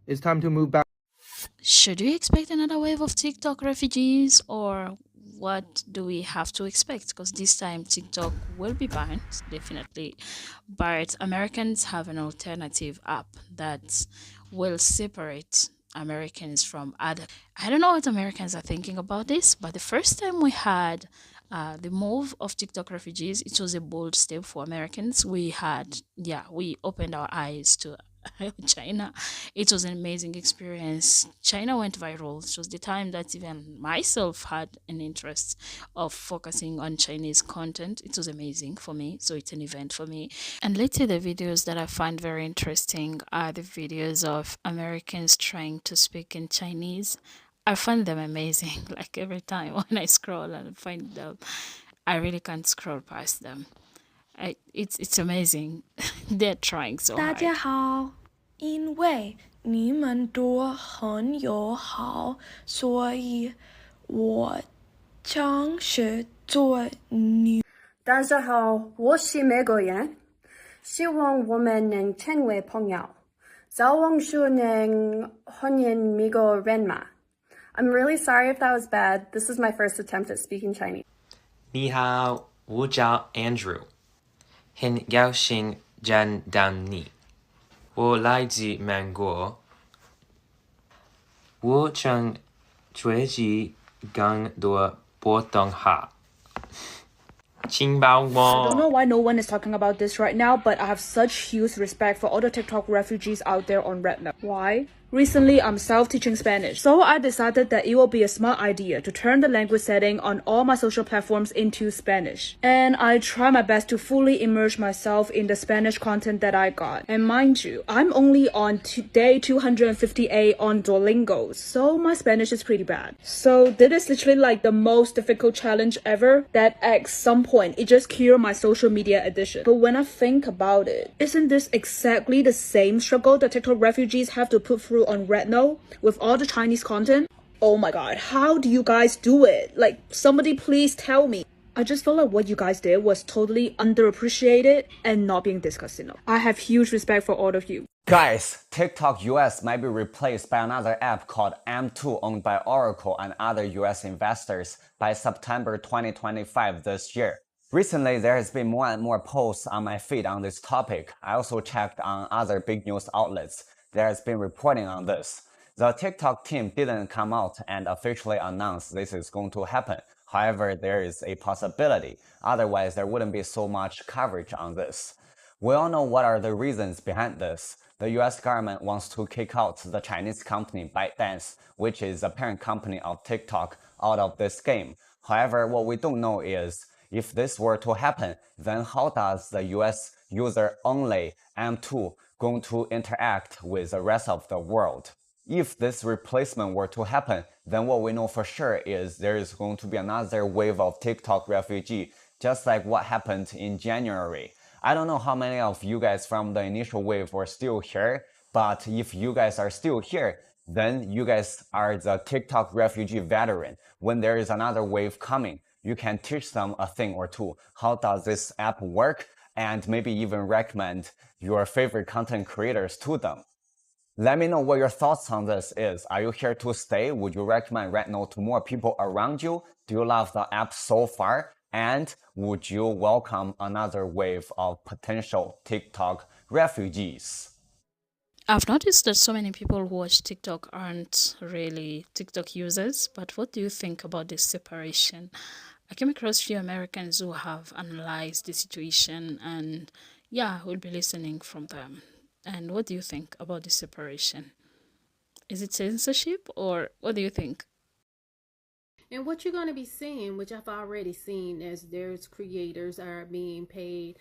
It's time to move back. Should we expect another wave of TikTok refugees, or what do we have to expect? Because this time TikTok will be banned, definitely. But Americans have an alternative app that will separate Americans from other. I don't know what Americans are thinking about this, but the first time we had the move of TikTok refugees, it was a bold step for Americans. We opened our eyes to China. It was an amazing experience. China went viral. It was the time that even myself had an interest of focusing on Chinese content. It was amazing for me. So it's an event for me. And lately, the videos that I find very interesting are the videos of Americans trying to speak in Chinese. I find them amazing. Like every time when I scroll and find them, I really can't scroll past them. It's amazing. They're trying so 大家 hard. 好，因为你们都很友好，所以我尝试做你。大家好，我是美国人，希望我们能成为朋友。早忘说能欢迎美国人吗？I'm really sorry if that was bad. This is my first attempt at speaking Chinese. 你好，我叫 Andrew，很高兴见到你。我来自美国，我想学习更多普通话。请帮 I don't know 我 why no one is talking about this right now, but I have such huge respect for all the TikTok refugees out there on Rednote. Why? Recently, I'm self-teaching Spanish, so I decided that it will be a smart idea to turn the language setting on all my social platforms into Spanish. And I try my best to fully immerse myself in the Spanish content that I got. And mind you, I'm only on day 258 on Duolingo, so my Spanish is pretty bad. So this is literally like the most difficult challenge ever that at some point it just cured my social media addiction. But when I think about it, isn't this exactly the same struggle that TikTok refugees have to put through on Rednote with all the Chinese content? Oh my god, how do you guys do it? Like, somebody please tell me. I just feel like what you guys did was totally underappreciated and not being discussed enough. I have huge respect for all of you. Guys, TikTok US might be replaced by another app called M2 owned by Oracle and other US investors by September 2025 this year. Recently, there has been more and more posts on my feed on this topic. I also checked on other big news outlets. There has been reporting on this. The TikTok team didn't come out and officially announce this is going to happen. However, there is a possibility. Otherwise, there wouldn't be so much coverage on this. We all know what are the reasons behind this. The US government wants to kick out the Chinese company ByteDance, which is the parent company of TikTok, out of this game. However, what we don't know is, if this were to happen, then how does the US user-only M2 going to interact with the rest of the world? If this replacement were to happen, then what we know for sure is there is going to be another wave of TikTok refugee, just like what happened in January. I don't know how many of you guys from the initial wave were still here, but if you guys are still here, then you guys are the TikTok refugee veteran. When there is another wave coming, you can teach them a thing or two. How does this app work? And maybe even recommend your favorite content creators to them. Let me know what your thoughts on this is. Are you here to stay? Would you recommend Rednote to more people around you? Do you love the app so far? And would you welcome another wave of potential TikTok refugees? I've noticed that so many people who watch TikTok aren't really TikTok users, but what do you think about this separation? I came across few Americans who have analyzed the situation, and yeah, we'll be listening from them. And what do you think about this separation? Is it censorship, or what do you think? And what you're going to be seeing, which I've already seen, is there's creators are being paid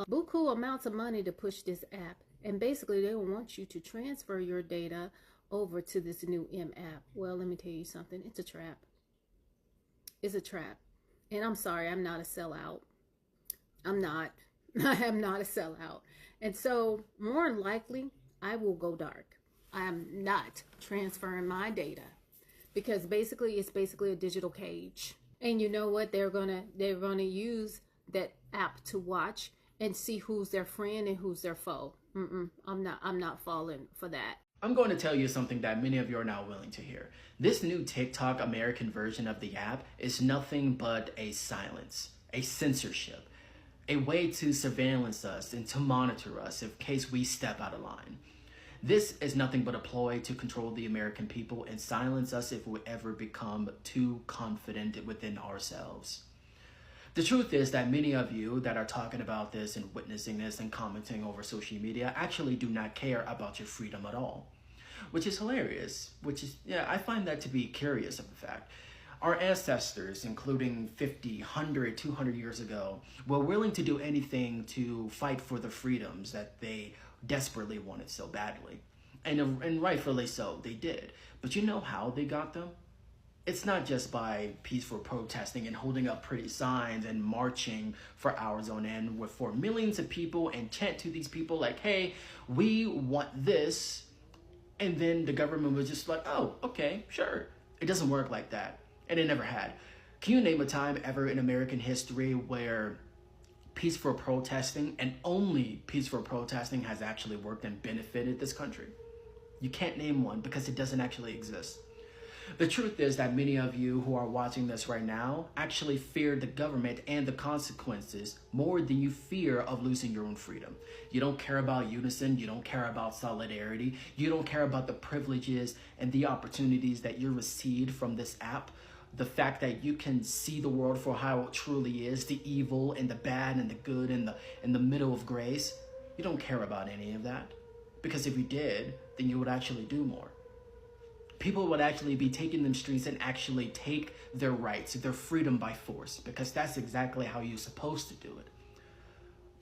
buku amounts of money to push this app. And basically, they want you to transfer your data over to this new M app. Well, let me tell you something. It's a trap. It's a trap. And I'm sorry, I'm not a sellout. I'm not. I am not a sellout. And so, more than likely, I will go dark. I am not transferring my data because basically it's basically a digital cage. And you know what? They're gonna use that app to watch and see who's their friend and who's their foe. I'm not falling for that. I'm going to tell you something that many of you are not willing to hear. This new TikTok American version of the app is nothing but a silence, a censorship, a way to surveillance us and to monitor us in case we step out of line. This is nothing but a ploy to control the American people and silence us if we ever become too confident within ourselves. The truth is that many of you that are talking about this and witnessing this and commenting over social media actually do not care about your freedom at all, which is hilarious, I find that to be curious of the fact. Our ancestors, including 50, 100, 200 years ago, were willing to do anything to fight for the freedoms that they desperately wanted so badly. And rightfully so, they did. But you know how they got them? It's not just by peaceful protesting and holding up pretty signs and marching for hours on end for millions of people and chant to these people like, hey, we want this. And then the government was just like, oh, okay, sure. It doesn't work like that. And it never had. Can you name a time ever in American history where peaceful protesting and only peaceful protesting has actually worked and benefited this country? You can't name one because it doesn't actually exist. The truth is that many of you who are watching this right now actually fear the government and the consequences more than you fear of losing your own freedom. You don't care about unison. You don't care about solidarity. You don't care about the privileges and the opportunities that you received from this app. The fact that you can see the world for how it truly is, the evil and the bad and the good and the middle of grace. You don't care about any of that. Because if you did, then you would actually do more. People would actually be taking them streets and actually take their rights, their freedom by force, because that's exactly how you're supposed to do it.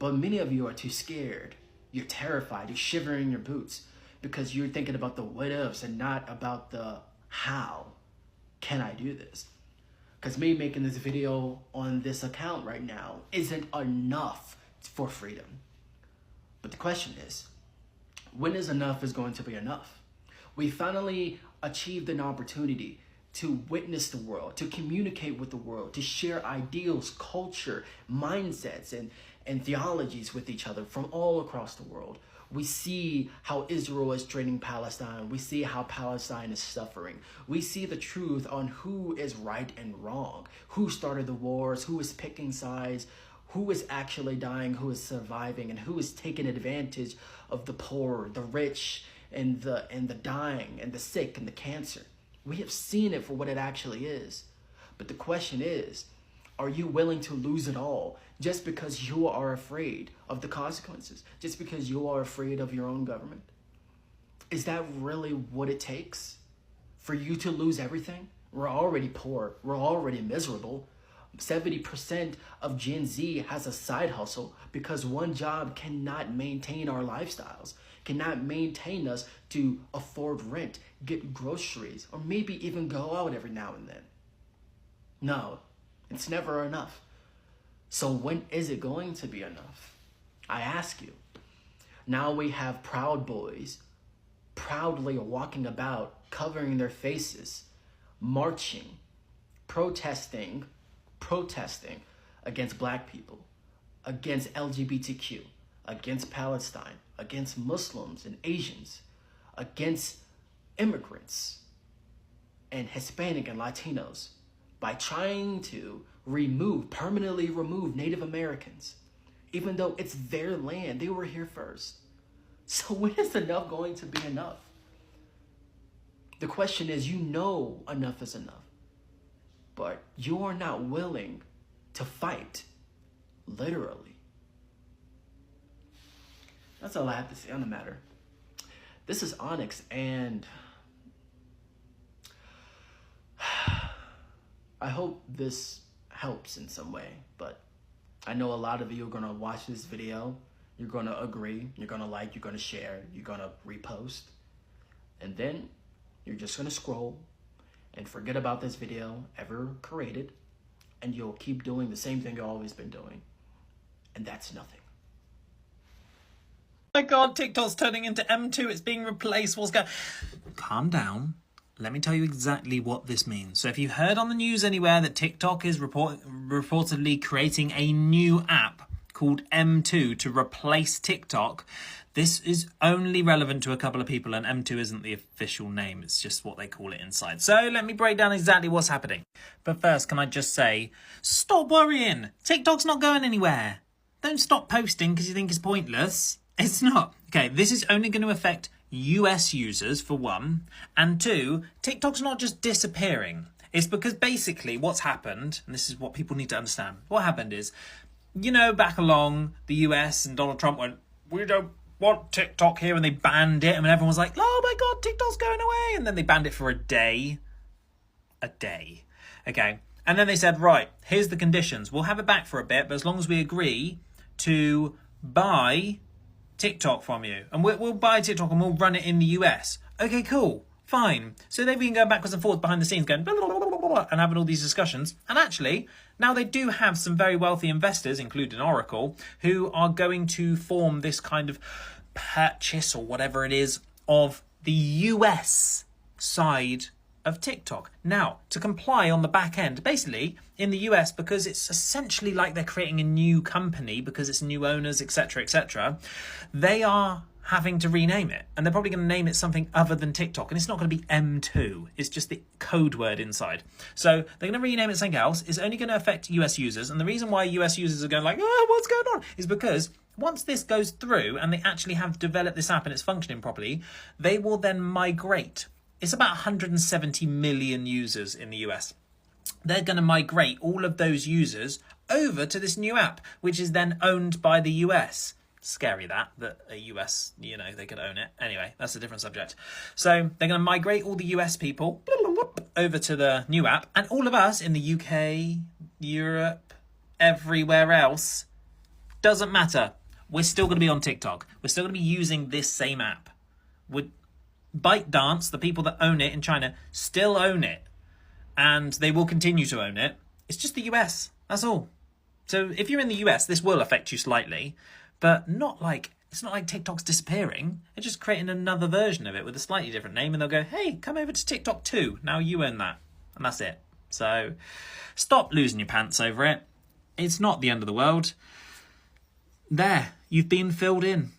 But many of you are too scared. You're terrified. You're shivering in your boots because you're thinking about the what ifs and not about the how can I do this? Because me making this video on this account right now isn't enough for freedom. But the question is, when is enough is going to be enough? We finally achieved an opportunity to witness the world, to communicate with the world, to share ideals, culture, mindsets, and theologies with each other from all across the world. We see how Israel is treating Palestine. We see how Palestine is suffering. We see the truth on who is right and wrong, who started the wars, who is picking sides, who is actually dying, who is surviving, and who is taking advantage of the poor, the rich, and the dying, and the sick, and the cancer. We have seen it for what it actually is. But the question is, are you willing to lose it all just because you are afraid of the consequences? Just because you are afraid of your own government? Is that really what it takes for you to lose everything? We're already poor. We're already miserable. 70% of Gen Z has a side hustle because one job cannot maintain our lifestyles, cannot maintain us to afford rent, get groceries, or maybe even go out every now and then. No, it's never enough. So when is it going to be enough? I ask you. Now we have Proud Boys proudly walking about, covering their faces, marching, protesting against black people, against LGBTQ, against Palestine, against Muslims and Asians, against immigrants and Hispanic and Latinos by trying to permanently remove Native Americans, even though it's their land. They were here first. So when is enough going to be enough? The question is, enough is enough, but you are not willing to fight, literally. That's all I have to say on the matter. This is Onyx, and I hope this helps in some way, but I know a lot of you are gonna watch this video, you're gonna agree, you're gonna like, you're gonna share, you're gonna repost, and then you're just gonna scroll and forget about this video ever created, and you'll keep doing the same thing you've always been doing, and that's nothing. Oh my god, TikTok's turning into M2, it's being replaced, what's going... Calm down. Let me tell you exactly what this means. So if you heard on the news anywhere that TikTok is reportedly creating a new app called M2 to replace TikTok. This is only relevant to a couple of people, and M2 isn't the official name. It's just what they call it inside. So let me break down exactly what's happening. But first, can I just say, stop worrying. TikTok's not going anywhere. Don't stop posting because you think it's pointless. It's not. Okay, this is only going to affect US users, for one. And two, TikTok's not just disappearing. It's because basically what's happened, and this is what people need to understand, what happened is, back along the US and Donald Trump went, we don't want TikTok here, and they banned it, and everyone was like, oh my god, TikTok's going away, and then they banned it for a day. Okay, and then they said, right, here's the conditions. We'll have it back for a bit, but as long as we agree to buy TikTok from you, and we'll buy TikTok and we'll run it in the US. Okay, cool, fine. So they've been going backwards and forwards behind the scenes, going blah, blah, blah, blah, blah, and having all these discussions. And actually, now they do have some very wealthy investors, including Oracle, who are going to form this kind of purchase or whatever it is of the US side of TikTok. Now, to comply on the back end, basically in the US, because it's essentially like they're creating a new company because it's new owners, etc., they are having to rename it, and they're probably going to name it something other than TikTok, and it's not going to be M2. It's just the code word inside. So they're going to rename it something else. It's only going to affect US users, and the reason why US users are going like, oh, what's going on, is because once this goes through and they actually have developed this app and it's functioning properly, they will then migrate. It's about 170 million users in the US. They're going to migrate all of those users over to this new app, which is then owned by the US. Scary that a US, they could own it. Anyway, that's a different subject. So they're going to migrate all the US people over to the new app, and all of us in the UK, Europe, everywhere else, doesn't matter. We're still going to be on TikTok. We're still going to be using this same app. ByteDance, the people that own it in China, still own it, and they will continue to own it. It's just the US, that's all. So if you're in the US, this will affect you slightly, but it's not like TikTok's disappearing. They're just creating another version of it with a slightly different name, and they'll go, hey, come over to TikTok too. Now you own that, and that's it. So stop losing your pants over it. It's not the end of the world. There, you've been filled in.